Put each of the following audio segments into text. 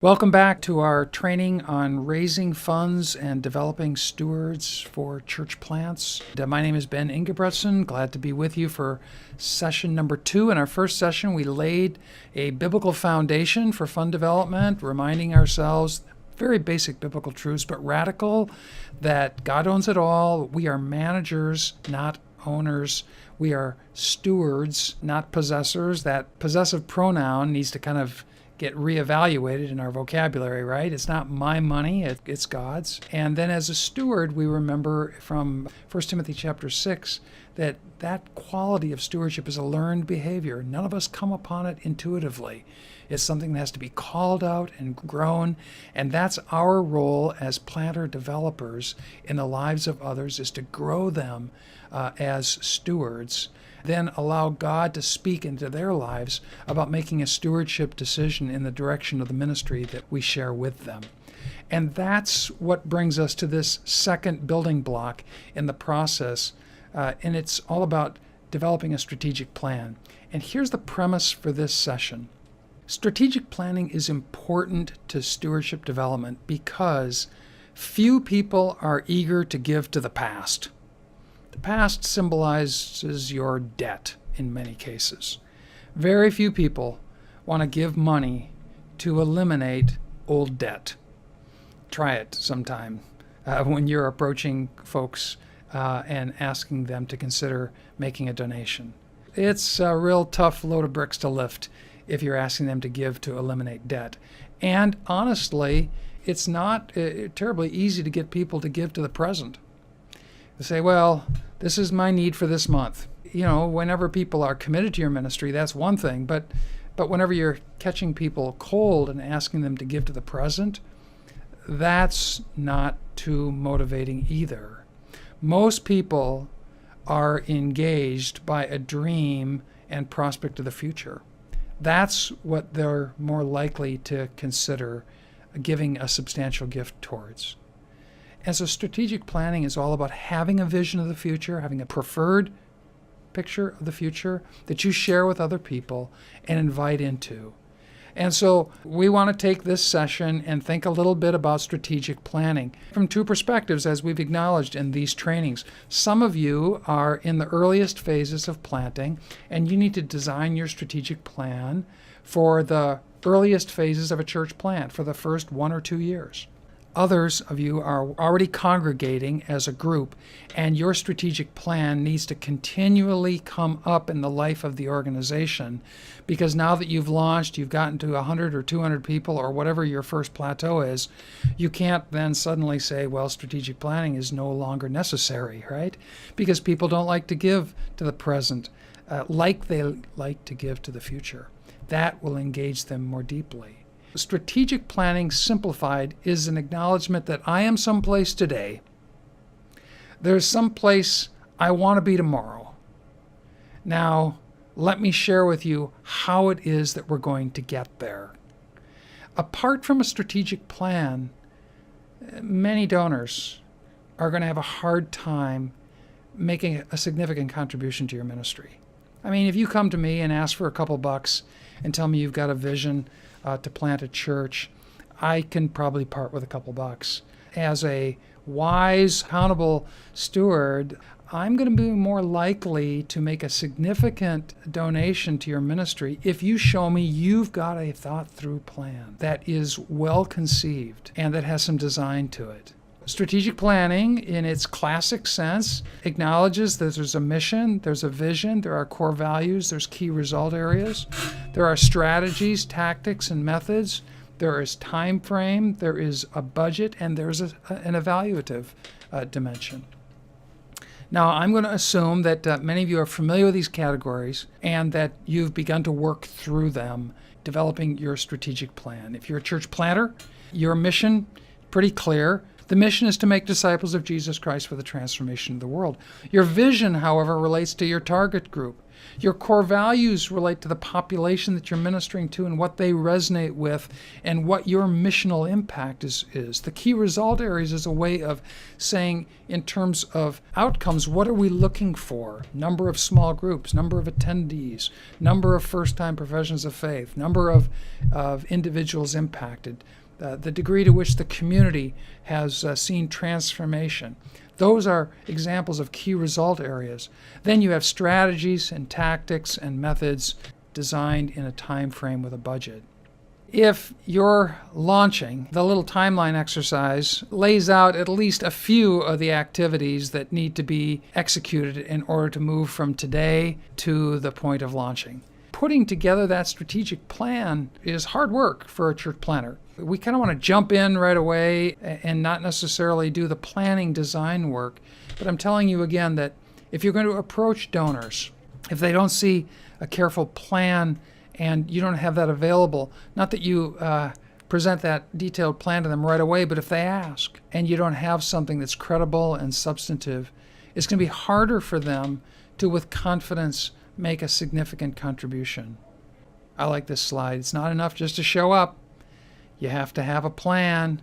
Welcome back to our training on raising funds and developing stewards for church plants. My name is Ben Ingebretson. Glad to be with you for session number 2. In our first session, we laid a biblical foundation for fund development, reminding ourselves very basic biblical truths, but radical, that God owns it all. We are managers, not owners. We are stewards, not possessors. That possessive pronoun needs to kind of get reevaluated in our vocabulary, right? It's not my money, it's God's. And then as a steward, we remember from 1 Timothy chapter 6 that that quality of stewardship is a learned behavior. None of us come upon it intuitively. It's something that has to be called out and grown, and that's our role as planter developers in the lives of others, is to grow them as stewards, then allow God to speak into their lives about making a stewardship decision in the direction of the ministry that we share with them. And that's what brings us to this second building block in the process, and it's all about developing a strategic plan. And here's the premise for this session. Strategic planning is important to stewardship development because few people are eager to give to the past. The past symbolizes your debt in many cases. Very few people want to give money to eliminate old debt. Try it sometime when you're approaching folks and asking them to consider making a donation. It's a real tough load of bricks to lift if you're asking them to give to eliminate debt. And honestly, it's not terribly easy to get people to give to the present. They say, well, this is my need for this month. You know, whenever people are committed to your ministry, that's one thing. But whenever you're catching people cold and asking them to give to the present, that's not too motivating either. Most people are engaged by a dream and prospect of the future. That's what they're more likely to consider giving a substantial gift towards. And so strategic planning is all about having a vision of the future, having a preferred picture of the future that you share with other people and invite into. And so we want to take this session and think a little bit about strategic planning from two perspectives, as we've acknowledged in these trainings. Some of you are in the earliest phases of planting, and you need to design your strategic plan for the earliest phases of a church plant for the first 1 or 2 years. Others of you are already congregating as a group, and your strategic plan needs to continually come up in the life of the organization, because now that you've launched, you've gotten to 100 or 200 people or whatever your first plateau is, you can't then suddenly say, well, strategic planning is no longer necessary, right? Because people don't like to give to the present like they like to give to the future. That will engage them more deeply. Strategic planning simplified is an acknowledgement that I am someplace today. There's someplace I want to be tomorrow. Now, let me share with you how it is that we're going to get there. Apart from a strategic plan, many donors are going to have a hard time making a significant contribution to your ministry. I mean, if you come to me and ask for a couple bucks and tell me you've got a vision to plant a church, I can probably part with a couple bucks. As a wise, accountable steward, I'm going to be more likely to make a significant donation to your ministry if you show me you've got a thought-through plan that is well conceived and that has some design to it. Strategic planning, in its classic sense, acknowledges that there's a mission, there's a vision, there are core values, there's key result areas, there are strategies, tactics, and methods, there is time frame, there is a budget, and there's an evaluative dimension. Now, I'm going to assume that many of you are familiar with these categories and that you've begun to work through them, developing your strategic plan. If you're a church planter, your mission, pretty clear. The mission is to make disciples of Jesus Christ for the transformation of the world. Your vision, however, relates to your target group. Your core values relate to the population that you're ministering to and what they resonate with and what your missional impact is. The key result areas is a way of saying, in terms of outcomes, what are we looking for? Number of small groups, number of attendees, number of first-time professions of faith, number of individuals impacted, the degree to which the community has seen transformation. Those are examples of key result areas. Then you have strategies and tactics and methods designed in a time frame with a budget. If you're launching, the little timeline exercise lays out at least a few of the activities that need to be executed in order to move from today to the point of launching. Putting together that strategic plan is hard work for a church planner. We kind of want to jump in right away and not necessarily do the planning design work. But I'm telling you again that if you're going to approach donors, if they don't see a careful plan and you don't have that available, not that you present that detailed plan to them right away, but if they ask and you don't have something that's credible and substantive, it's going to be harder for them to, with confidence, make a significant contribution. I like this slide. It's not enough just to show up. You have to have a plan.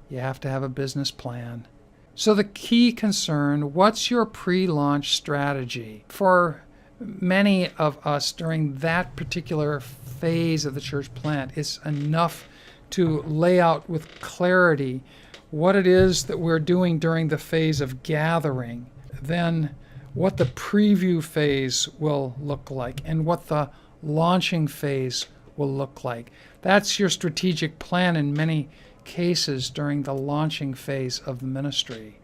You have to have a business plan. So the key concern, what's your pre-launch strategy? For many of us during that particular phase of the church plant, it's enough to lay out with clarity what it is that we're doing during the phase of gathering, then what the preview phase will look like, and what the launching phase will look like. That's your strategic plan in many cases during the launching phase of the ministry.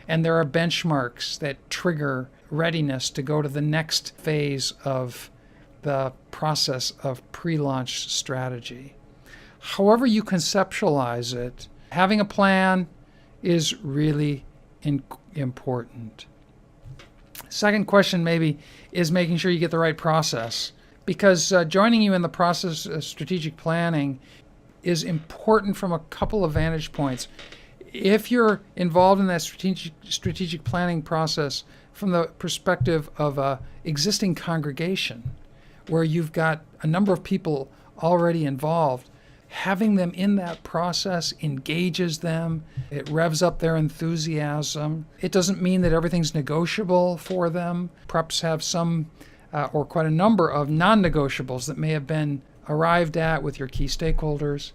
And there are benchmarks that trigger readiness to go to the next phase of the process of pre-launch strategy. However you conceptualize it, having a plan is really important. Second question maybe is making sure you get the right process, because joining you in the process of strategic planning is important from a couple of vantage points. If you're involved in that strategic planning process from the perspective of an existing congregation where you've got a number of people already involved, having them in that process engages them. It revs up their enthusiasm. It doesn't mean that everything's negotiable for them. Perhaps have some or quite a number of non-negotiables that may have been arrived at with your key stakeholders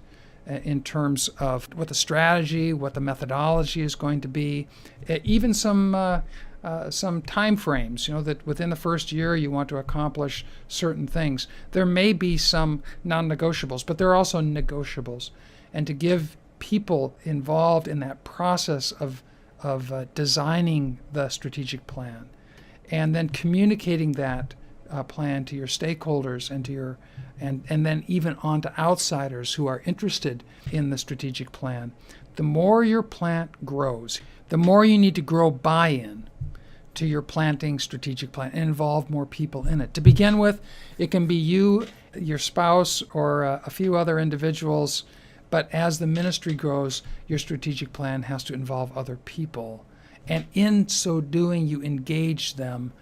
in terms of what the strategy, what the methodology is going to be, even some time frames, that within the first year you want to accomplish certain things. There may be some non-negotiables, but there are also negotiables. And to give people involved in that process of designing the strategic plan and then communicating that plan to your stakeholders and to your and then even on to outsiders who are interested in the strategic plan. The more your plant grows, the more you need to grow buy-in to your planting strategic plan and involve more people in it. To begin with, it can be you, your spouse, or a few other individuals, but as the ministry grows, your strategic plan has to involve other people. And in so doing, you engage them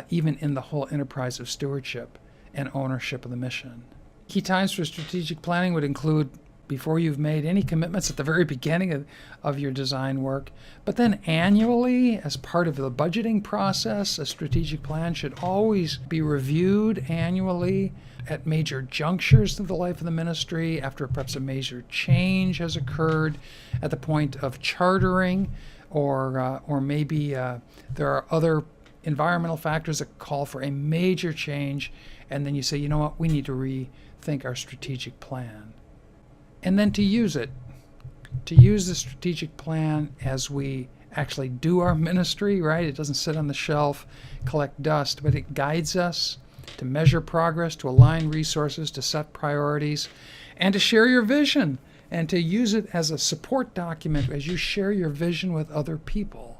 even in the whole enterprise of stewardship and ownership of the mission. Key times for strategic planning would include before you've made any commitments at the very beginning of your design work, but then annually as part of the budgeting process. A strategic plan should always be reviewed annually at major junctures of the life of the ministry, after perhaps a major change has occurred, at the point of chartering, or maybe there are other environmental factors that call for a major change, and then you say, you know what, we need to rethink our strategic plan. And then to use it, to use the strategic plan as we actually do our ministry, right? It doesn't sit on the shelf, collect dust, but it guides us to measure progress, to align resources, to set priorities, and to share your vision, and to use it as a support document as you share your vision with other people.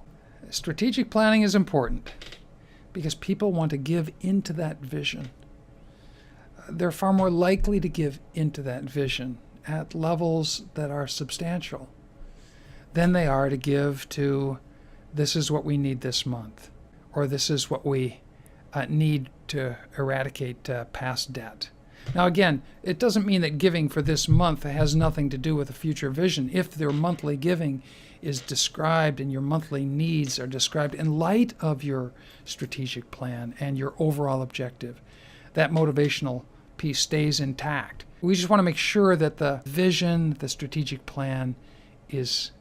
Strategic planning is important because people want to give into that vision. They're far more likely to give into that vision at levels that are substantial than they are to give to, this is what we need this month, or this is what we need to eradicate past debt. Now, again, it doesn't mean that giving for this month has nothing to do with a future vision. If their monthly giving is described and your monthly needs are described in light of your strategic plan and your overall objective, that motivational piece stays intact. We just want to make sure that the vision, the strategic plan is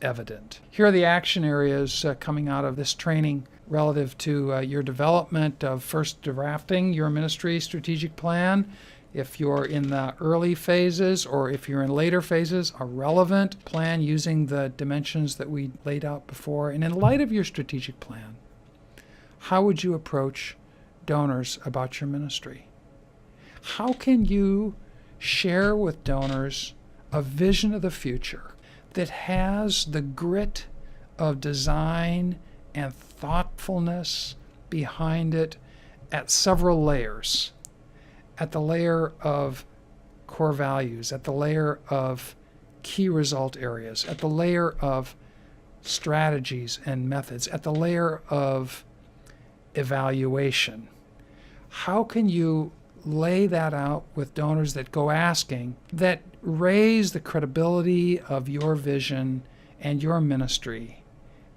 evident. Here are the action areas coming out of this training relative to your development of first drafting your ministry strategic plan. If you're in the early phases or if you're in later phases, a relevant plan using the dimensions that we laid out before. And in light of your strategic plan, how would you approach donors about your ministry? How can you share with donors a vision of the future that has the grit of design and thoughtfulness behind it at several layers? At the layer of core values, at the layer of key result areas, at the layer of strategies and methods, at the layer of evaluation. How can you lay that out with donors that go asking, that raise the credibility of your vision and your ministry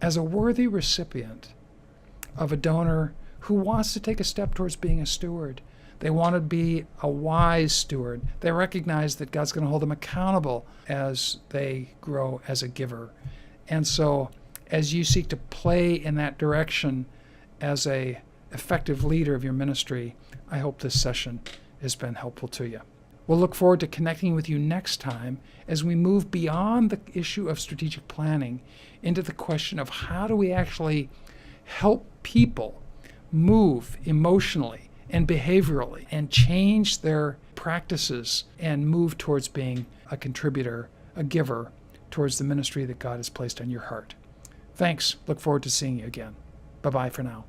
as a worthy recipient of a donor who wants to take a step towards being a steward? They want to be a wise steward. They recognize that God's going to hold them accountable as they grow as a giver. And so as you seek to play in that direction as a effective leader of your ministry, I hope this session has been helpful to you. We'll look forward to connecting with you next time as we move beyond the issue of strategic planning into the question of how do we actually help people move emotionally and behaviorally and change their practices and move towards being a contributor, a giver towards the ministry that God has placed on your heart. Thanks. Look forward to seeing you again. Bye-bye for now.